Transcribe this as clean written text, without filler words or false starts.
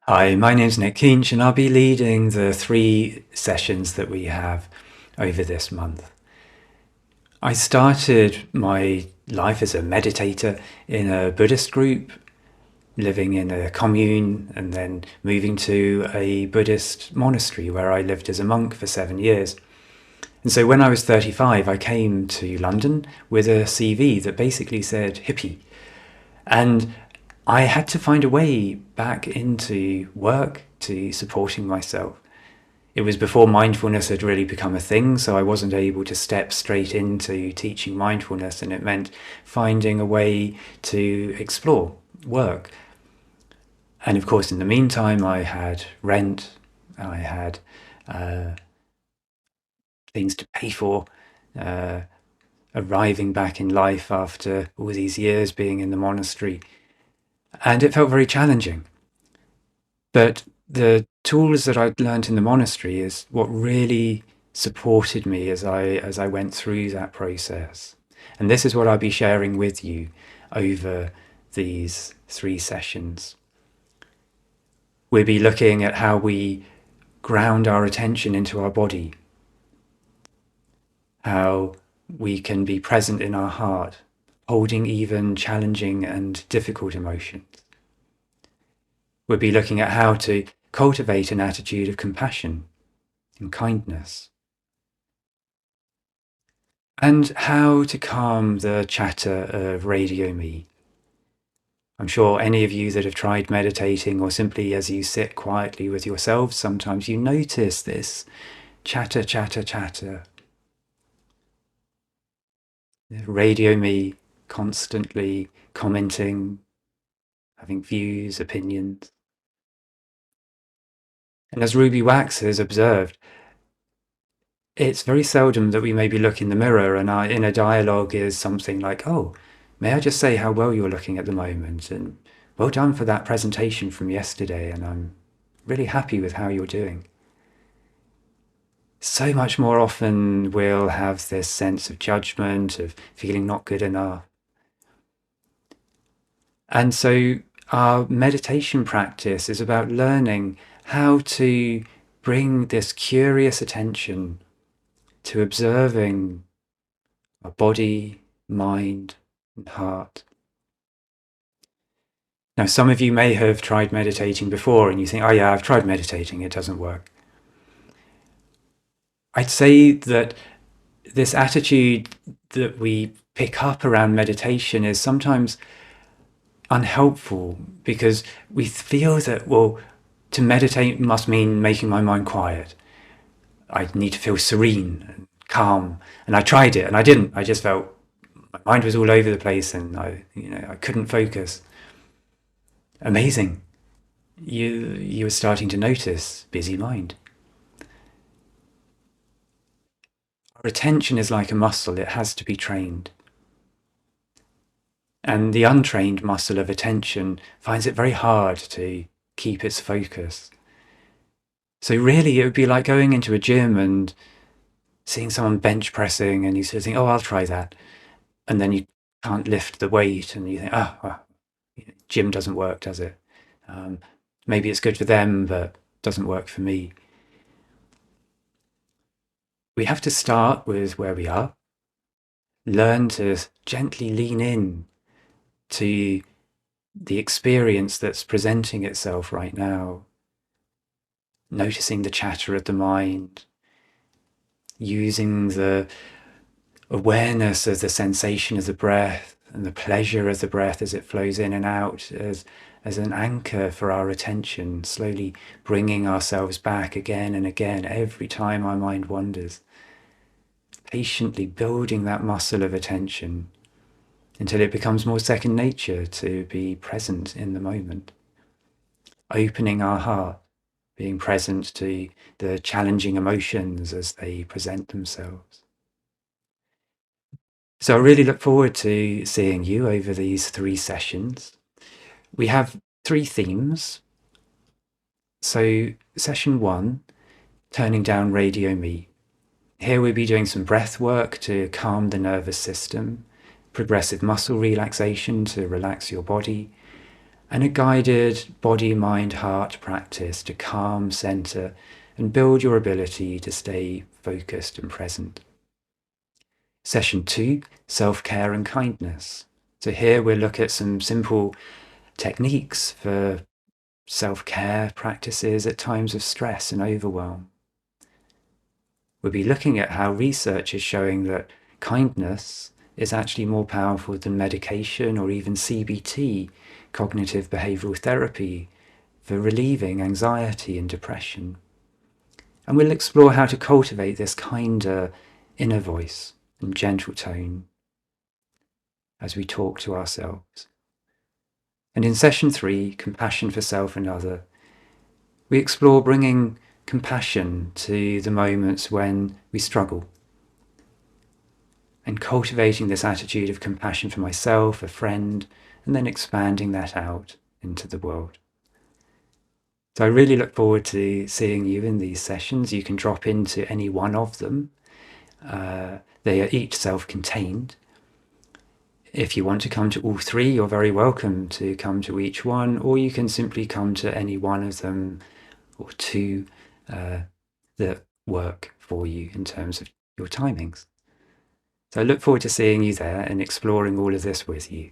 Hi, my name's Nick Keench, and I'll be leading the 3 sessions that we have over this month. I started my life as a meditator in a Buddhist group, living in a commune, and then moving to a Buddhist monastery where I lived as a monk for 7 years. And so when I was 35, I came to London with a CV that basically said hippie. And I had to find a way back into work, to supporting myself. It was before mindfulness had really become a thing, so I wasn't able to step straight into teaching mindfulness, and it meant finding a way to explore work. And of course, in the meantime, I had rent, I had things to pay for, arriving back in life after all these years being in the monastery. And it felt very challenging. But the tools that I'd learned in the monastery is what really supported me as I went through that process. And this is what I'll be sharing with you over these 3 sessions. We'll be looking at how we ground our attention into our body, how we can be present in our heart, holding even challenging and difficult emotions. We'll be looking at how to cultivate an attitude of compassion and kindness, and how to calm the chatter of Radio Me. I'm sure any of you that have tried meditating, or simply as you sit quietly with yourselves, sometimes you notice this chatter, chatter, chatter. Radio Me constantly commenting, having views, opinions. And as Ruby Wax has observed, it's very seldom that we maybe look in the mirror and our inner dialogue is something like, oh, may I just say how well you're looking at the moment, and well done for that presentation from yesterday, and I'm really happy with how you're doing. So much more often we'll have this sense of judgment, of feeling not good enough. And so our meditation practice is about learning how to bring this curious attention to observing our body, mind, and heart. Now, some of you may have tried meditating before and you think, oh yeah, I've tried meditating, it doesn't work. I'd say that this attitude that we pick up around meditation is sometimes unhelpful, because we feel that, well, to meditate must mean making my mind quiet. I need to feel serene and calm. And I tried it and I didn't. I just felt my mind was all over the place and I couldn't focus. Amazing. You were starting to notice busy mind. Our attention is like a muscle. It has to be trained. And the untrained muscle of attention finds it very hard to keep its focus. So really, it would be like going into a gym and seeing someone bench pressing and you sort of think, oh, I'll try that. And then you can't lift the weight and you think, well, gym doesn't work, does it? Maybe it's good for them, but doesn't work for me. We have to start with where we are, learn to gently lean in to the experience that's presenting itself right now, noticing the chatter of the mind, using the awareness of the sensation of the breath and the pleasure of the breath as it flows in and out as an anchor for our attention, slowly bringing ourselves back again and again every time our mind wanders, patiently building that muscle of attention until it becomes more second nature to be present in the moment, opening our heart, being present to the challenging emotions as they present themselves. So I really look forward to seeing you over these 3 sessions. We have 3 themes. So session 1, turning down Radio Me. Here we'll be doing some breath work to calm the nervous system, progressive muscle relaxation to relax your body, and a guided body, mind, heart practice to calm, center, and build your ability to stay focused and present. Session 2, self-care and kindness. So here we'll look at some simple techniques for self-care practices at times of stress and overwhelm. We'll be looking at how research is showing that kindness is actually more powerful than medication or even CBT, cognitive behavioral therapy, for relieving anxiety and depression. And we'll explore how to cultivate this kinder inner voice and gentle tone as we talk to ourselves. And in session 3, compassion for self and other, we explore bringing compassion to the moments when we struggle and cultivating this attitude of compassion for myself, a friend, and then expanding that out into the world. So I really look forward to seeing you in these sessions. You can drop into any one of them. They are each self-contained. If you want to come to all 3, you're very welcome to come to each one, or you can simply come to any one of them or 2 that work for you in terms of your timings. So I look forward to seeing you there and exploring all of this with you.